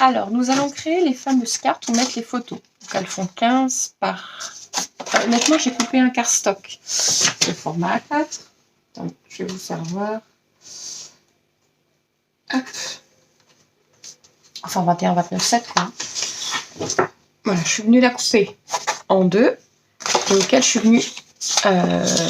Alors, nous allons créer les fameuses cartes où mettre les photos. Donc, elles font 15 par... honnêtement, j'ai coupé un cardstock. Le format A4. Attendez, je vais vous faire voir. Hop. Enfin, 21, 29, 7, quoi. Voilà, je suis venue la couper en deux, auquel je suis venue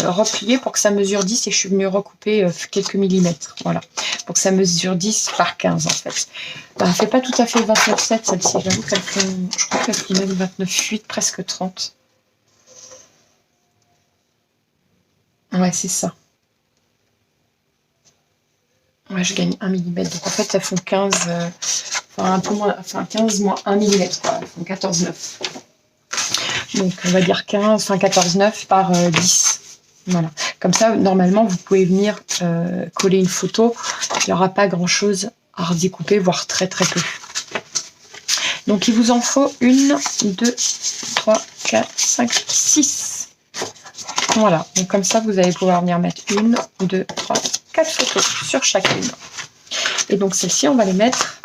replier pour que ça mesure 10 et je suis venue recouper quelques millimètres. Voilà, pour que ça mesure 10 par 15 en fait. Bah, elle fait pas tout à fait 29,7 celle-ci, j'avoue qu'elle fait, je crois qu'elle fait même 29,8, presque 30. Ouais, c'est ça. Ouais, je gagne 1 mm. Donc en fait, elles font 15, enfin un peu moins, enfin 15 moins 1 mm, quoi. Elles font 14,9. Donc on va dire 15, enfin 14,9 par 10. Voilà. Comme ça, normalement, vous pouvez venir coller une photo. Il n'y aura pas grand-chose à redécouper, voire très très peu. Donc il vous en faut 1, 2, 3, 4, 5, 6. Voilà. Donc comme ça, vous allez pouvoir venir mettre 1, 2, 3, 4 photos sur chacune. Et donc celles-ci, on va les mettre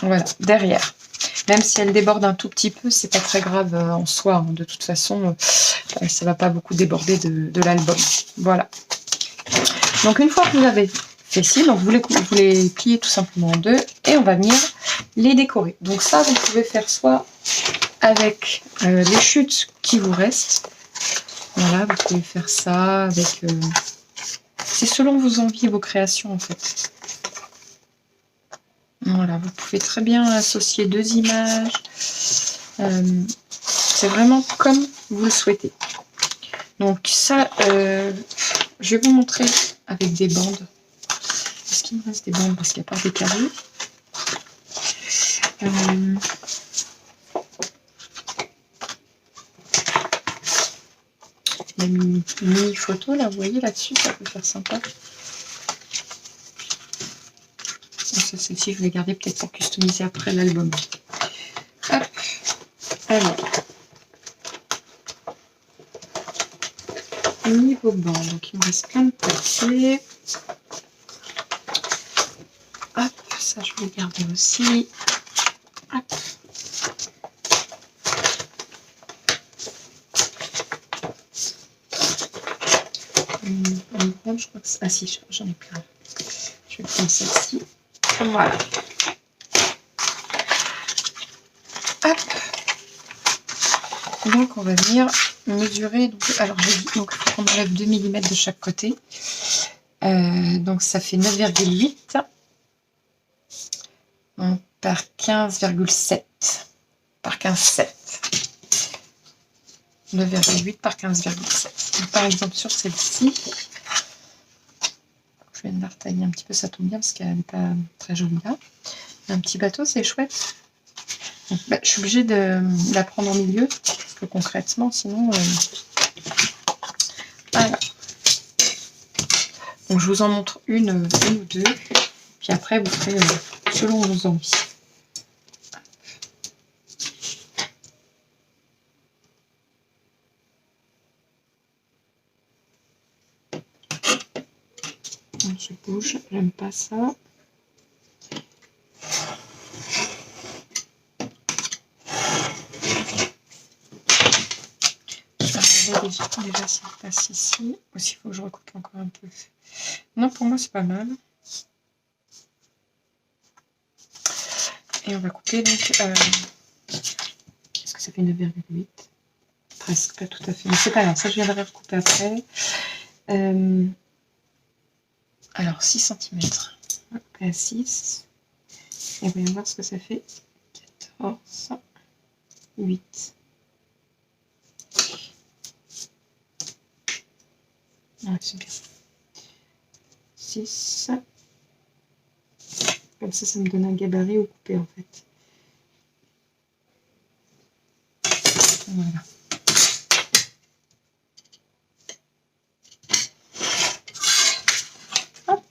voilà, derrière. Même si elle déborde un tout petit peu, c'est pas très grave en soi. De toute façon, ça va pas beaucoup déborder de l'album. Voilà. Donc une fois que vous avez fait ci, donc vous les pliez tout simplement en deux et on va venir les décorer. Donc ça, vous pouvez faire soit avec les chutes qui vous restent. Voilà, vous pouvez faire ça avec... c'est selon vos envies et vos créations en fait. Voilà, vous pouvez très bien associer deux images. C'est vraiment comme vous le souhaitez. Donc ça, je vais vous montrer avec des bandes. Est-ce qu'il me reste des bandes parce qu'il n'y a pas des carrés? La mini photo là, vous voyez là-dessus, ça peut faire sympa. Ça, celle-ci, je vais garder peut-être pour customiser après l'album. Hop. Alors. Niveau bande, donc il me reste plein de papier. Hop, ça je vais le garder aussi. Hop. Je crois que ah si, j'en ai plein. Je vais prendre celle-ci. Voilà. Hop. Donc on va venir mesurer. Donc, alors j'ai dit donc il faut qu'on enlève 2 mm de chaque côté. Donc ça fait 9,8 par 15,7 par 15,7. 9,8 par 15,7. Par exemple sur celle-ci, je vais la retailler un petit peu, ça tombe bien parce qu'elle n'est pas très jolie là. Un petit bateau, c'est chouette. Donc, bah, je suis obligée de la prendre au milieu parce que concrètement, sinon, voilà. Donc je vous en montre une ou deux, puis après vous ferez selon vos envies. Je bouge, j'aime pas ça. Je vais regarder déjà s'il passe ici. Aussi, il faut que je recoupe encore un peu. Non, pour moi, c'est pas mal. Et on va couper donc... est-ce que ça fait 9,8? Presque, pas tout à fait. Mais c'est pas grave, ça je viendrai recouper après. Alors, 6 cm. À 6. Et voyons voir ce que ça fait. 14, 8. Ouais, c'est bien. 6. Comme ça me donne un gabarit au coupé en fait. Voilà. Hop.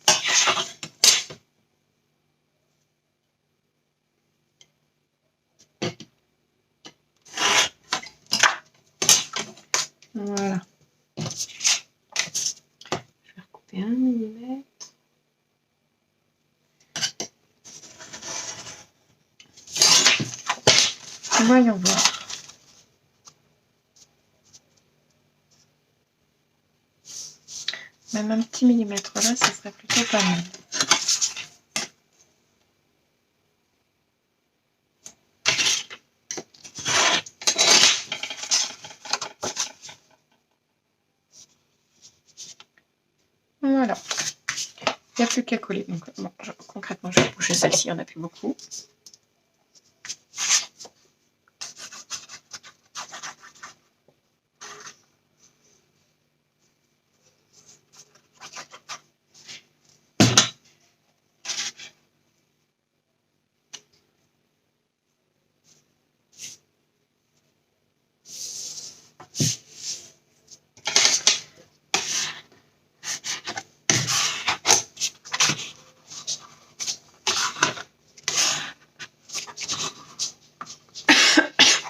Voilà. Je vais recouper 1 mm. Voyons voir. Même un petit millimètre là, ça serait plutôt pas mal. Voilà. Il n'y a plus qu'à coller. Donc, bon, concrètement, je vais bouger celle-ci, il n'y en a plus beaucoup.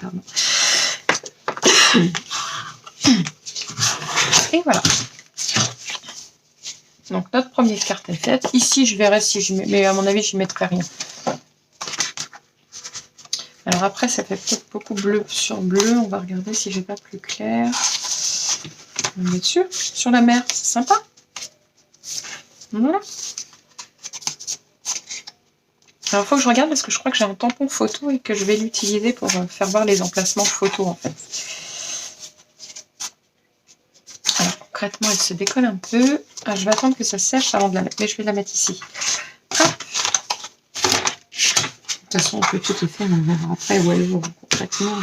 Pardon. Et voilà. Donc notre première carte est faite. Ici, je verrai si je mets, mais à mon avis, je ne mettrai rien. Alors après, ça fait peut-être beaucoup bleu sur bleu. On va regarder si j'ai pas plus clair. On va mettre sur la mer, c'est sympa. Voilà. Alors il faut que je regarde parce que je crois que j'ai un tampon photo et que je vais l'utiliser pour faire voir les emplacements photos en fait. Alors concrètement, elle se décolle un peu. Ah, je vais attendre que ça sèche avant de la mettre, mais je vais la mettre ici. Hop. De toute façon, on peut tout à fait, on verra après où elle va concrètement.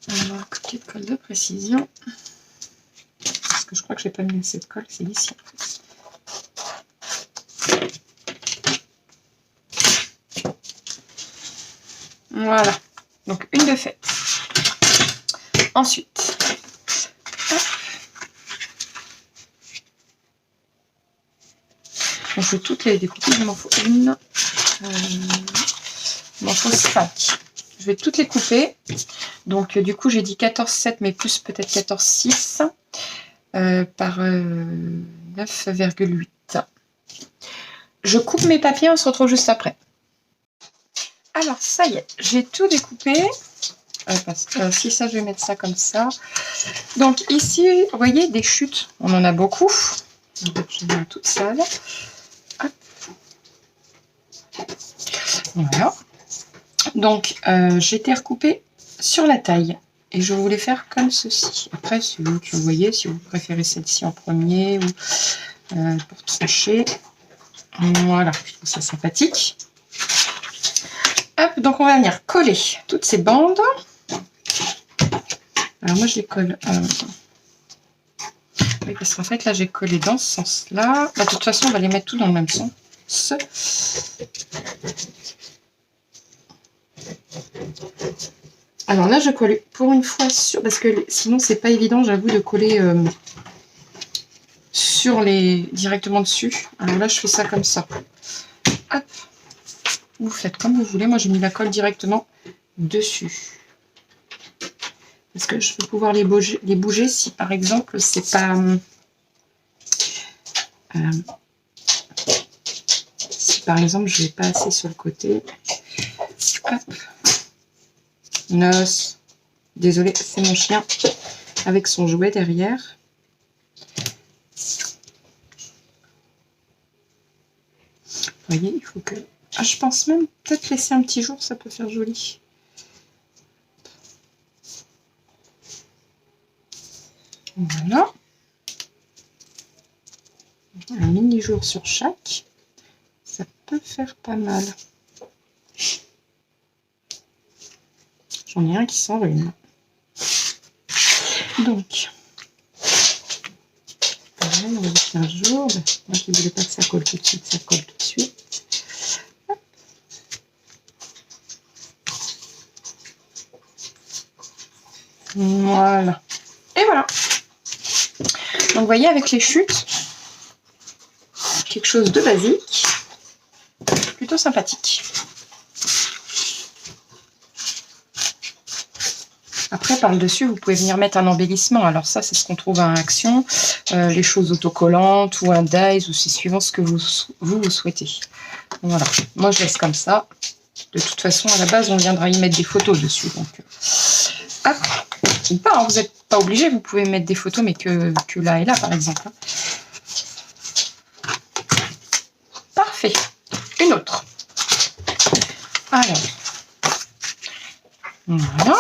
Alors, copier de colle de précision. Parce que je crois que j'ai pas mis cette colle, c'est ici en fait. Voilà, donc une de faite. Ensuite, donc je vais toutes les découper, il m'en faut une, il m'en faut 5. Je vais toutes les couper. Donc du coup j'ai dit 14,7 mais plus peut-être 14,6 par 9,8. Je coupe mes papiers, on se retrouve juste après. Alors ça y est, j'ai tout découpé. Si ça, je vais mettre ça comme ça. Donc ici, vous voyez des chutes, on en a beaucoup. Je viens toute seule. Hop. Voilà. Donc j'ai été recoupée sur la taille et je voulais faire comme ceci. Après, c'est vous qui voyez, si vous préférez celle-ci en premier ou pour trancher. Voilà, je trouve ça sympathique. Hop, donc on va venir coller toutes ces bandes. Alors moi je les colle. Oui, parce qu'en fait là j'ai collé dans ce sens-là. De toute façon on va les mettre tous dans le même sens. Alors là je colle pour une fois sur, parce que sinon c'est pas évident, j'avoue, de coller sur les directement dessus. Alors là je fais ça comme ça. Hop. Vous faites comme vous voulez. Moi j'ai mis la colle directement dessus. Parce que je veux pouvoir les bouger si par exemple c'est pas si par exemple je vais pas assez sur le côté. Hop. Noce. Désolée, c'est mon chien avec son jouet derrière. Vous voyez, il faut que... Ah, je pense même peut-être laisser un petit jour, ça peut faire joli. Voilà. Un mini jour sur chaque. Ça peut faire pas mal. J'en ai un qui s'enrhume. Donc, pareil, on va laisser un jour. Moi qui ne voulais pas que ça colle tout de suite, ça colle tout de suite. Voilà. Et voilà. Donc, vous voyez, avec les chutes, quelque chose de basique, plutôt sympathique. Après, par le dessus, vous pouvez venir mettre un embellissement. Alors ça, c'est ce qu'on trouve à Action, les choses autocollantes ou un dies, ou c'est suivant ce que vous souhaitez. Voilà, moi je laisse comme ça. De toute façon, à la base, on viendra y mettre des photos dessus. Donc, hop, ou pas, hein, vous n'êtes pas obligé, vous pouvez mettre des photos, mais que là et là, par exemple. Parfait. Une autre. Alors, voilà.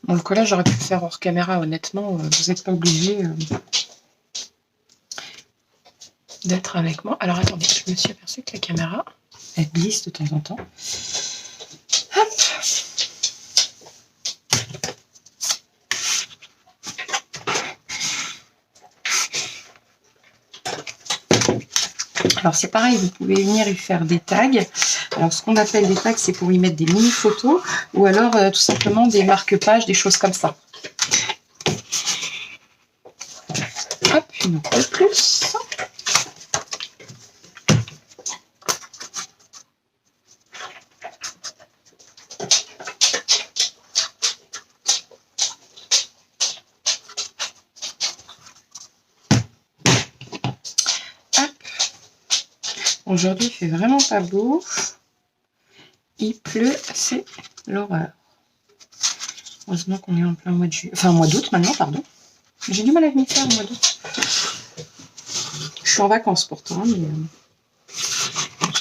Bon, le collage, j'aurais pu le faire hors caméra, honnêtement. Vous n'êtes pas obligé d'être avec moi. Alors, attendez, je me suis aperçue que la caméra, elle glisse de temps en temps. Hop. Alors, c'est pareil, vous pouvez venir y faire des tags. Alors, ce qu'on appelle des tags, c'est pour y mettre des mini-photos ou alors tout simplement des marque-pages, des choses comme ça. Hop, une autre de plus. Aujourd'hui, il fait vraiment pas beau. Il pleut, c'est l'horreur. Heureusement qu'on est en plein mois de juillet. Enfin, mois d'août maintenant, pardon. J'ai du mal à m'y faire au mois d'août. Je suis en vacances pourtant, mais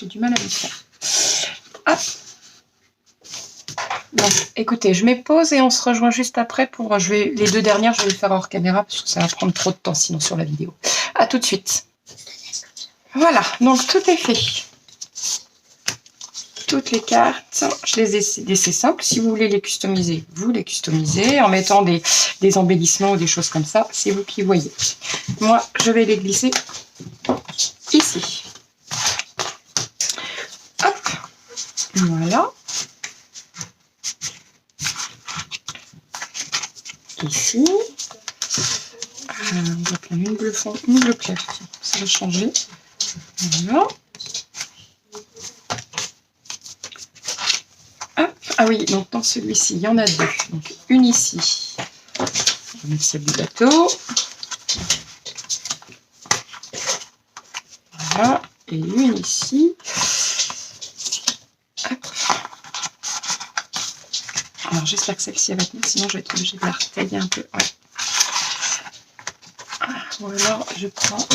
j'ai du mal à m'y faire. Hop. Bon, écoutez, je mets pause et on se rejoint juste après pour... les deux dernières, je vais les faire hors caméra parce que ça va prendre trop de temps sinon sur la vidéo. À tout de suite. Voilà, donc tout est fait. Toutes les cartes, je les ai laissées simples. Si vous voulez les customiser, vous les customisez en mettant des embellissements ou des choses comme ça. C'est vous qui voyez. Moi, je vais les glisser ici. Hop, voilà. Ici. On va prendre une bleu fond, une bleu clair. Ça va changer. Voilà. Hop. Ah oui, donc dans celui-ci, il y en a deux. Donc une ici. On va mettre celle du bateau. Voilà. Et une ici. Hop. Alors j'espère que celle-ci va tenir, sinon je vais être obligée de la retailler un peu. Ouais. Ou alors je prends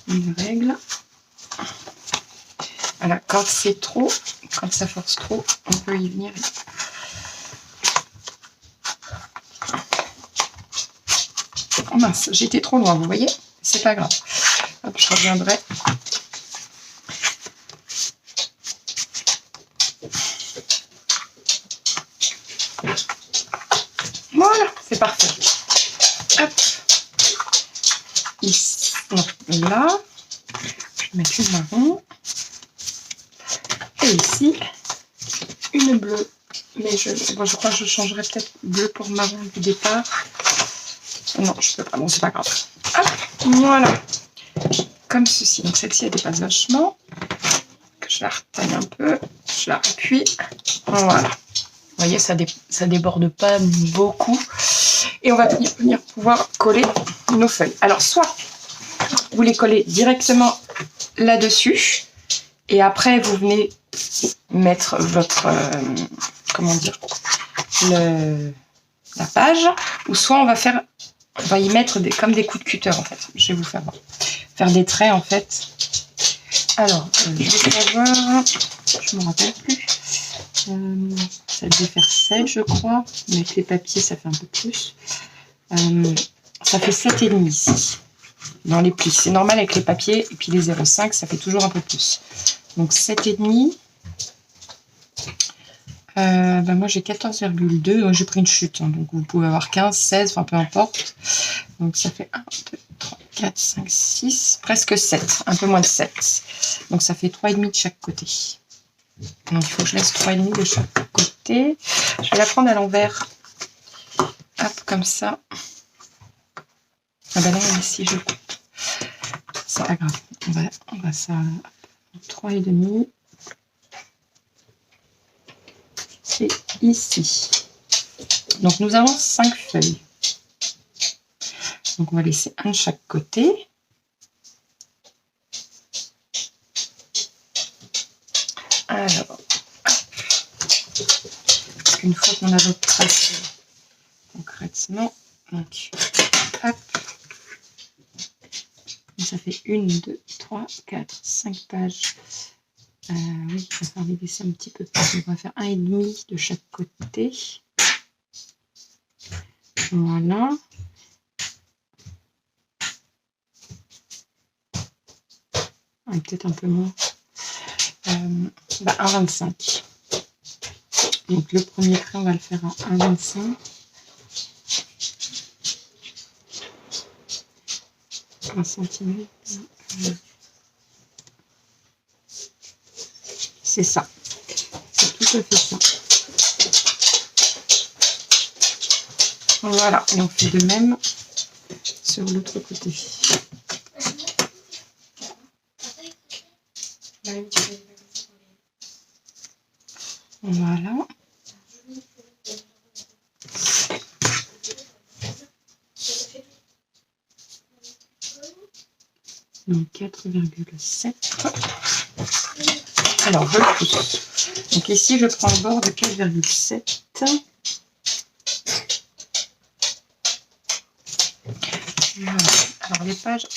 une règle. Voilà, quand c'est trop, quand ça force trop, on peut y venir. Oh mince, j'étais trop loin, vous voyez? C'est pas grave. Hop, je reviendrai. Voilà, c'est parfait. Hop. Ici, non, là. Je vais mettre une marron. Et ici, une bleue. Mais je crois que je changerai peut-être bleu pour marron du départ. Non, je peux pas. Bon, c'est pas grave. Hop, voilà. Comme ceci. Donc celle-ci, elle dépasse vachement. Je la retaille un peu. Je la appuie. Voilà. Vous voyez, ça déborde pas beaucoup. Et on va venir pouvoir coller nos feuilles. Alors, soit vous les collez directement là-dessus. Et après, vous venez mettre votre... comment dire, la page. Ou soit on va y mettre comme des coups de cutter, en fait. Je vais vous faire voir. Faire des traits, en fait. Alors, je vais savoir... Je ne me rappelle plus. Ça devait faire 7, je crois. Mais avec les papiers, ça fait un peu plus. Ça fait 7,5 ici. Dans les plis. C'est normal avec les papiers. Et puis les 0,5, ça fait toujours un peu plus. Donc 7,5. Moi j'ai 14,2. J'ai pris une chute. Hein, donc vous pouvez avoir 15, 16, enfin peu importe. Donc ça fait 1, 2, 3, 4, 5, 6. Presque 7. Un peu moins de 7. Donc ça fait 3,5 de chaque côté. Donc il faut que je laisse 3,5 de chaque côté. Je vais la prendre à l'envers. Hop, comme ça. Ah ben non, ici je coupe. c'est pas grave. On va ça 3,5. Et ici. Donc nous avons 5 feuilles. Donc on va laisser un de chaque côté. Alors, une fois qu'on a notre tracé concrètement, donc hop, ça fait 1, 2, 3, 4, 5 pages. Oui, il va falloir laisser un petit peu plus. On va faire 1,5 de chaque côté. Voilà. Peut-être un peu moins. 1,25. Donc le premier trait, on va le faire à 1,25. 1 cm. C'est ça. C'est tout à fait ça. Voilà. Et on fait de même sur l'autre côté. Voilà. Donc 4,7. Alors je pousse. Donc ici je prends le bord de 4,7. Voilà. Alors les pages,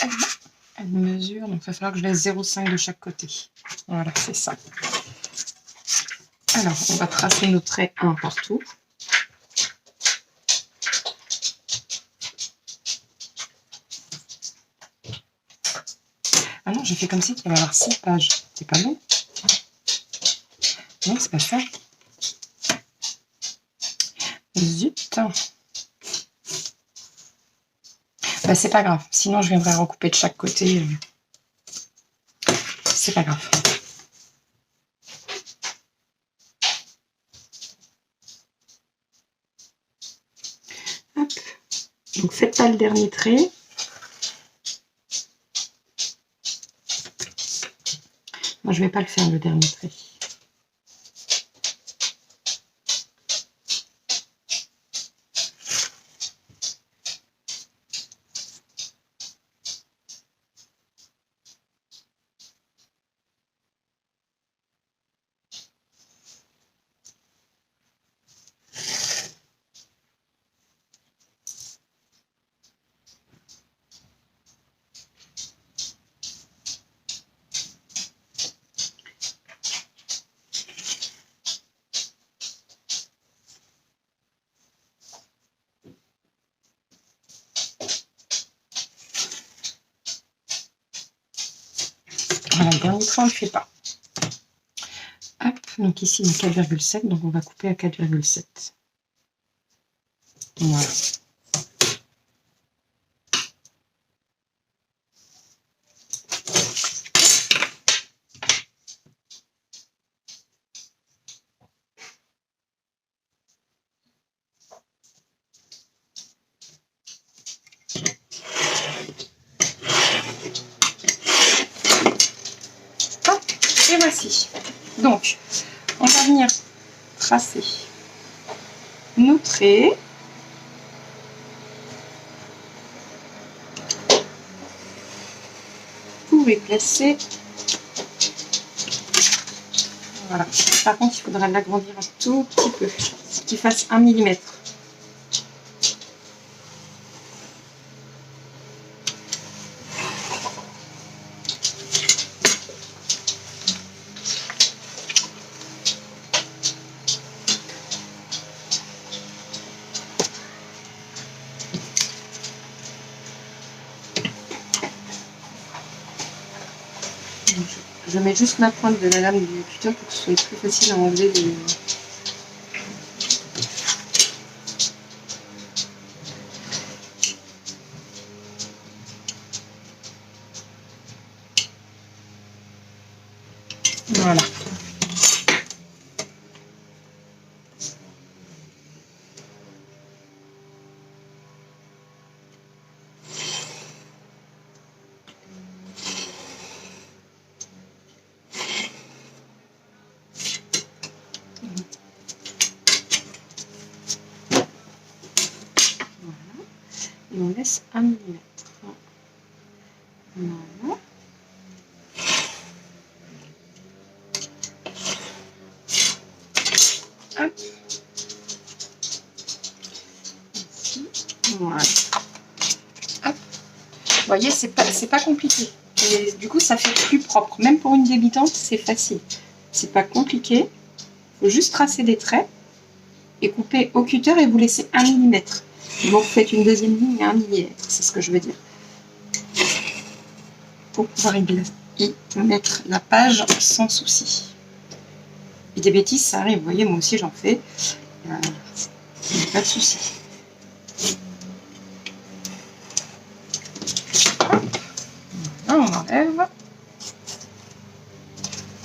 elles mesurent, donc il va falloir que je laisse 0,5 de chaque côté. Voilà, c'est ça. Alors on va tracer nos traits un partout. Ah non, j'ai fait comme si il va y avoir 6 pages. C'est pas bon? Non, c'est pas ça. Zut. Bah, c'est pas grave. Sinon, je viendrai recouper de chaque côté. C'est pas grave. Hop. Donc, faites pas le dernier trait. Moi, je vais pas le faire, le dernier trait. Voilà, le dernier trait, on ne le fait pas. Hop, donc ici, il y a 4,7, donc on va couper à 4,7. Voilà. Hop, et voici. Donc, on va venir tracer nos traits. Vous pouvez placer. Voilà. Par contre, il faudra l'agrandir un tout petit peu, qu'il fasse 1 mm. Je mets juste ma pointe de la lame du cutter pour que ce soit plus facile à enlever les... Voilà. et on laisse 1 mm. Voilà. Hop. Ici. Voilà. Hop. Vous voyez, c'est pas compliqué. Et du coup, ça fait plus propre. Même pour une débutante, c'est facile. C'est pas compliqué. Il faut juste tracer des traits et couper au cutter et vous laissez 1 mm. Vous refaites une deuxième ligne à 1 mm. C'est ce que je veux dire. Pour pouvoir y mettre la page sans souci. Et des bêtises, ça arrive. Vous voyez, moi aussi, j'en fais. Pas de souci. Là, on enlève.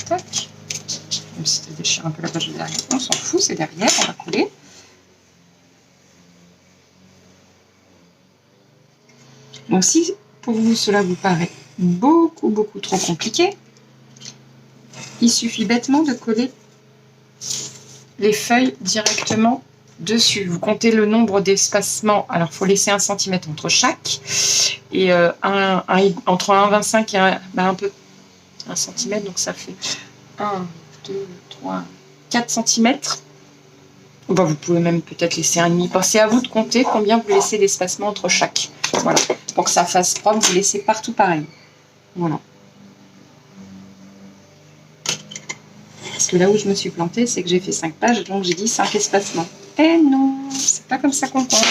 Tac. Même si ça déchire un peu la page de derrière, on s'en fout, c'est derrière, on va coller. Donc si pour vous cela vous paraît beaucoup trop compliqué, il suffit bêtement de coller les feuilles directement dessus. Vous comptez le nombre d'espacements, alors il faut laisser 1 cm entre chaque, et entre 1,25 et un peu 1 cm, donc ça fait 1, 2, 3, 4 cm. Bon, vous pouvez même peut-être laisser 1,5. Pensez à vous de compter combien vous laissez d'espacement entre chaque. Voilà. Pour que ça fasse propre, vous laissez partout pareil. Voilà. Parce que là où je me suis plantée, c'est que j'ai fait 5 pages, donc j'ai dit 5 espacements. Eh non, c'est pas comme ça qu'on compte.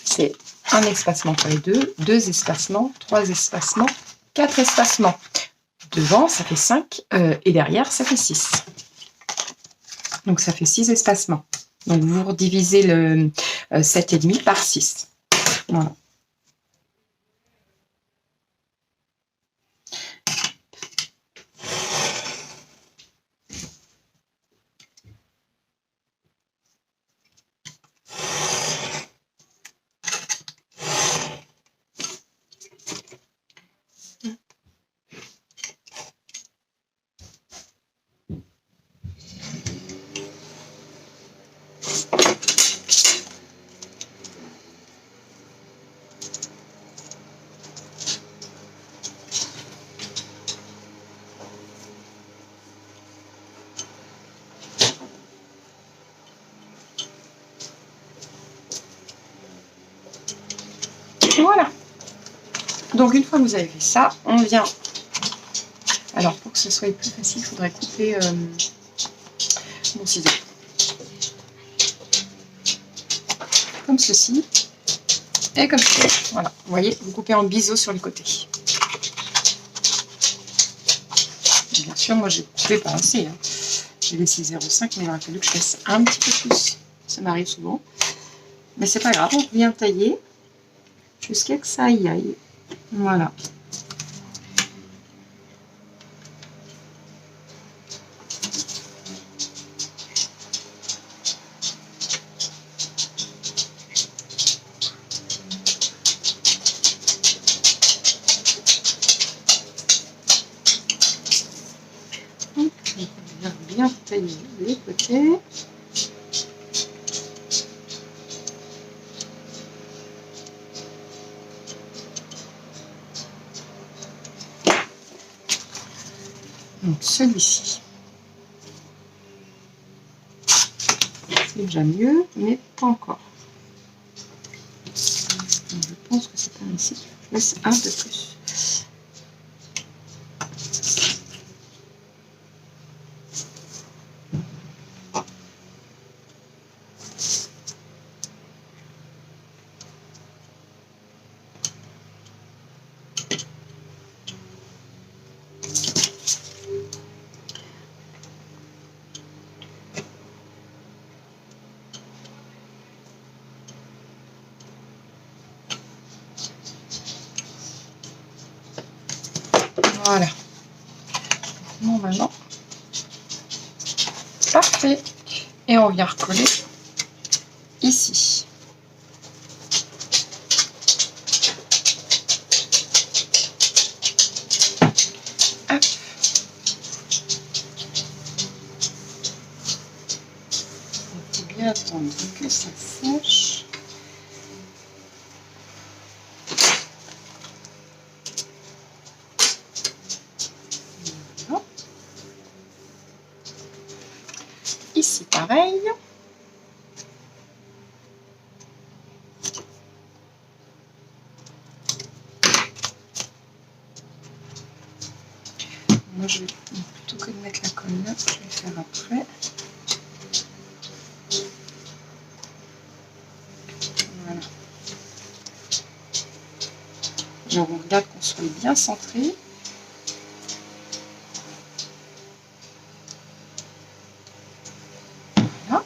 C'est un espacement entre les deux, 2 espacements, 3 espacements, 4 espacements. Devant, ça fait 5, et derrière, ça fait 6. Donc ça fait 6 espacements. Donc vous redivisez le 7,5 par 6. Voilà. Voilà. Donc une fois que vous avez fait ça, on vient. Alors pour que ce soit plus facile, il faudrait couper mon ciseau. Comme ceci. Et comme ça. Voilà. Vous voyez, vous coupez en biseau sur les côtés. Et bien sûr, moi j'ai coupé pas assez. Hein. J'ai laissé 0,5, mais il aurait fallu que je fasse un petit peu plus. Ça m'arrive souvent. Mais c'est pas grave, on vient tailler jusqu'à que ça y aille. Voilà. On vient bien tailler les côtés. Donc celui-ci, c'est déjà mieux, mais pas encore. Donc, je pense que c'est pas ici. Je laisse un peu plus. Voilà. Normalement, parfait. Et on vient recoller ici. Hop. On peut bien attendre que ça sèche. ici pareil. Moi, je vais, plutôt que de mettre la colle là, je vais le faire après. Voilà. Donc, on regarde qu'on soit bien centré. Voilà.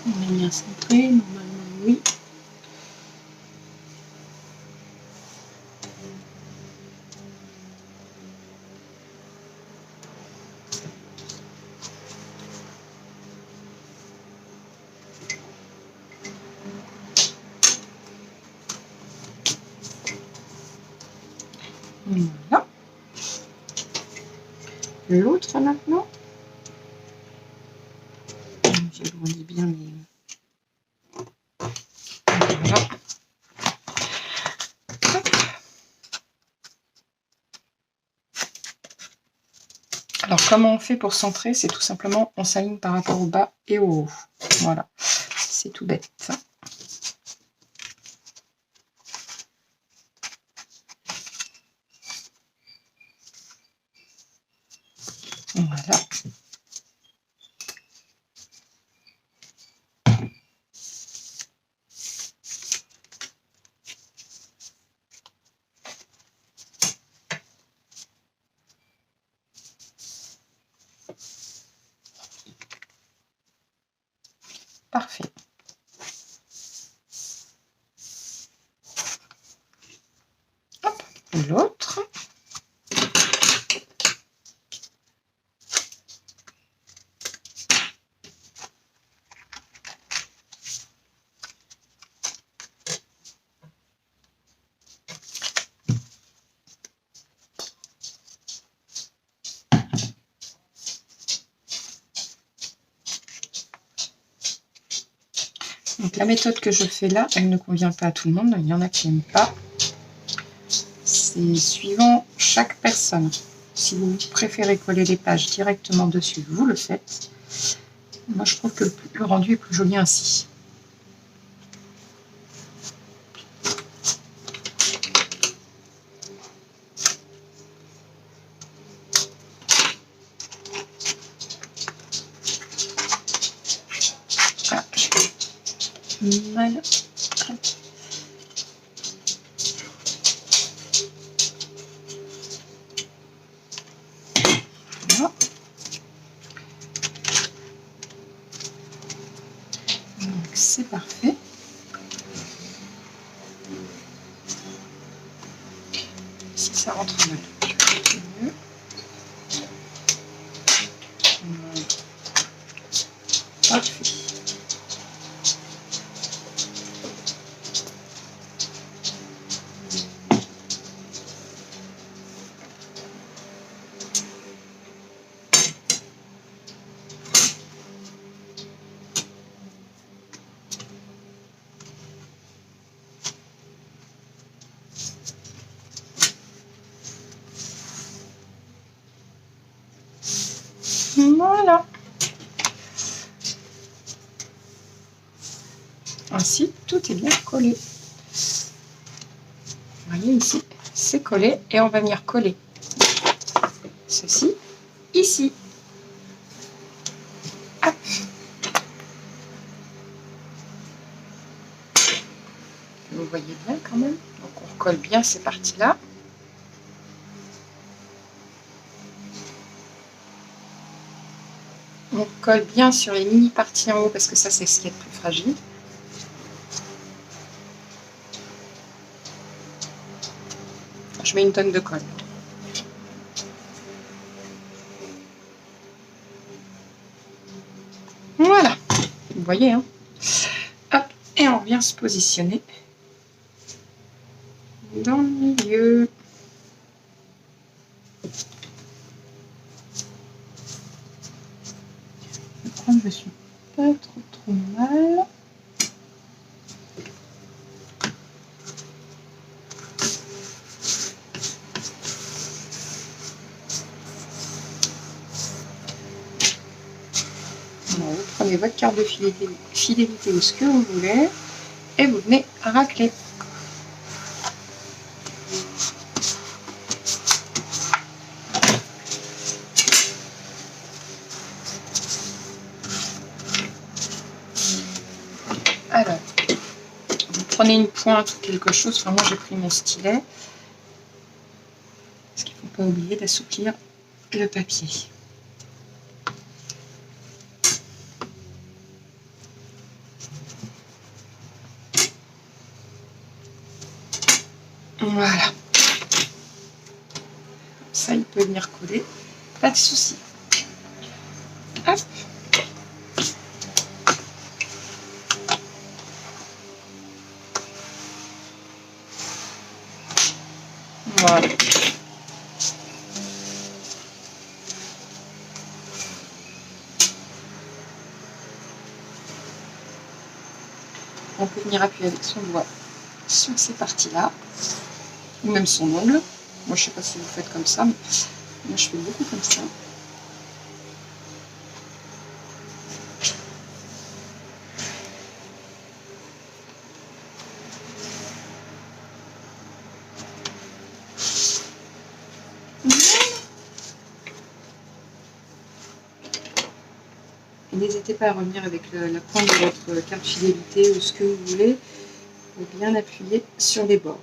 On est bien centré, normalement, oui. Voilà. L'autre maintenant. J'agrandis bien mes... Voilà. Alors, comment on fait pour centrer? C'est tout simplement, on s'aligne par rapport au bas et au haut. Voilà, c'est tout bête. Voilà. Parfait. Hop, l'autre. Donc la méthode que je fais là, elle ne convient pas à tout le monde. Il y en a qui n'aiment pas. C'est suivant chaque personne. Si vous préférez coller les pages directement dessus, vous le faites. Moi, je trouve que le rendu est plus joli ainsi. Ah, mal. Voilà. Donc c'est parfait. Si ça rentre mal, je vais mieux. Parfait. Voilà. Ainsi, tout est bien collé. Vous voyez ici, c'est collé et on va venir coller ceci ici. Hop. Vous voyez bien quand même. Donc on recolle bien ces parties-là. On colle bien sur les mini parties en haut parce que ça c'est ce qui est le plus fragile. Je mets une tonne de colle. Voilà, vous voyez, hein. Hop, et on vient se positionner dans le milieu. Je crois que je suis pas trop mal. Alors, vous prenez votre carte de fidélité ou ce que vous voulez et vous venez racler. Alors, vous prenez une pointe ou quelque chose. Enfin, moi, j'ai pris mon stylet. Parce qu'il ne faut pas oublier d'assouplir le papier. Voilà. Ça, il peut venir coller. Pas de souci. Hop. Voilà. On peut venir appuyer avec son doigt sur ces parties-là, ou même son ongle. Moi, je sais pas si vous faites comme ça, mais moi, je fais beaucoup comme ça. N'hésitez pas à revenir avec la pointe de votre carte fidélité ou ce que vous voulez pour bien appuyer sur les bords.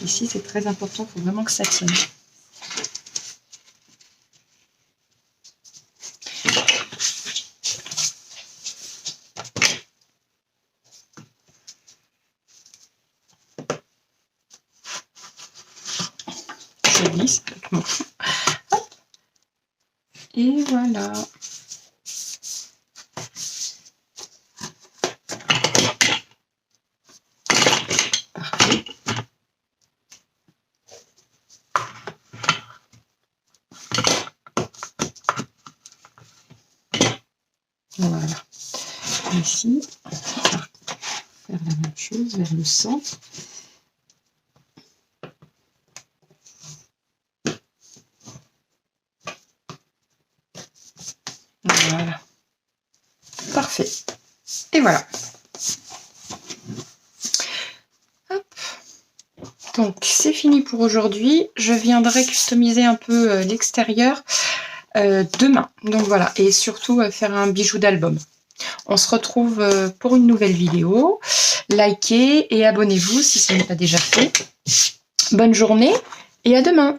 Ici, c'est très important, il faut vraiment que ça tienne. Je glisse avec mon... Hop. Et voilà. Parfait. Voilà. Ici, on va faire la même chose vers le centre. Voilà. Parfait. Et voilà. Hop. Donc, c'est fini pour aujourd'hui. Je viendrai customiser un peu l'extérieur demain. Donc voilà. Et surtout faire un bijou d'album. On se retrouve pour une nouvelle vidéo. Likez et abonnez-vous si ce n'est pas déjà fait. Bonne journée et à demain.